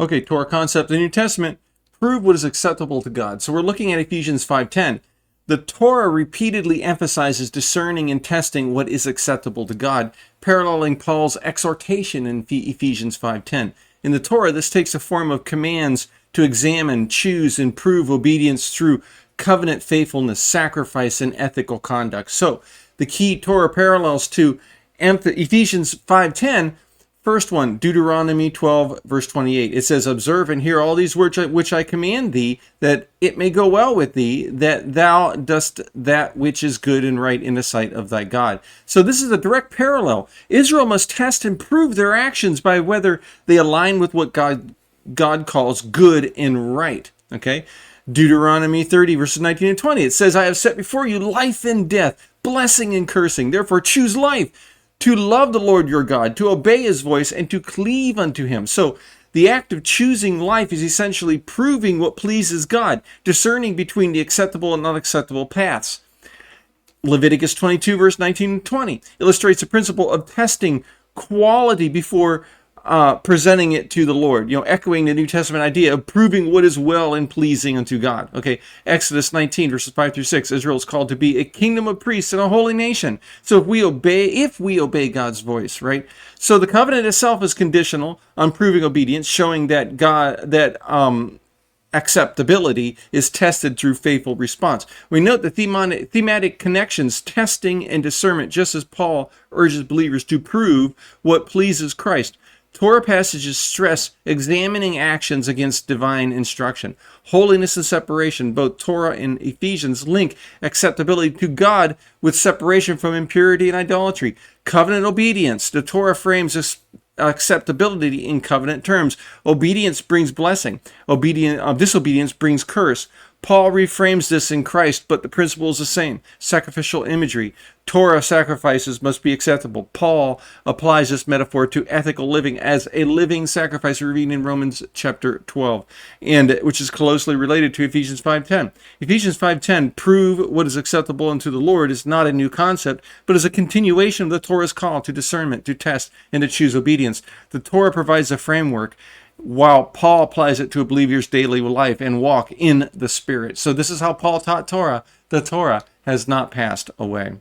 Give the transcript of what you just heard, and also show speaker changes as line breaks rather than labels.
Okay, Torah concept in the New Testament, prove what is acceptable to God. So we're looking at Ephesians 5:10. The Torah repeatedly emphasizes discerning and testing what is acceptable to God, paralleling Paul's exhortation in Ephesians 5:10. In the Torah, this takes the form of commands to examine, choose, and prove obedience through covenant faithfulness, sacrifice, and ethical conduct. So the key Torah parallels to Ephesians 5:10, first one, Deuteronomy 12, verse 28. It says, observe and hear all these words which I command thee, that it may go well with thee, that thou dost that which is good and right in the sight of thy God. So this is a direct parallel. Israel must test and prove their actions by whether they align with what God calls good and right. Okay? Deuteronomy 30, verses 19 and 20. It says, I have set before you life and death, blessing and cursing. Therefore choose life, to love the Lord your God, to obey his voice, and to cleave unto him. So the act of choosing life is essentially proving what pleases God, discerning between the acceptable and unacceptable paths. Leviticus 22, verse 19 and 20 illustrates the principle of testing quality before presenting it to the Lord, echoing the New Testament idea of proving what is well and pleasing unto God. Okay, Exodus 19, verses 5 through 6, Israel is called to be a kingdom of priests and a holy nation. So if we obey God's voice, right? So the covenant itself is conditional on proving obedience, showing that acceptability is tested through faithful response. We note the thematic connections, testing and discernment, just as Paul urges believers to prove what pleases Christ. Torah passages stress examining actions against divine instruction. Holiness and separation, both Torah and Ephesians link acceptability to God with separation from impurity and idolatry. Covenant obedience, the Torah frames acceptability in covenant terms. Obedience brings blessing. Disobedience brings curse. Paul reframes this in Christ, but the principle is the same. Sacrificial imagery. Torah sacrifices must be acceptable. Paul applies this metaphor to ethical living as a living sacrifice, we're reading in Romans chapter 12, and which is closely related to Ephesians 5:10. Ephesians 5:10, prove what is acceptable unto the Lord, is not a new concept, but is a continuation of the Torah's call to discernment, to test, and to choose obedience. The Torah provides a framework, while Paul applies it to a believer's daily life and walk in the Spirit. So this is how Paul taught Torah. The Torah has not passed away.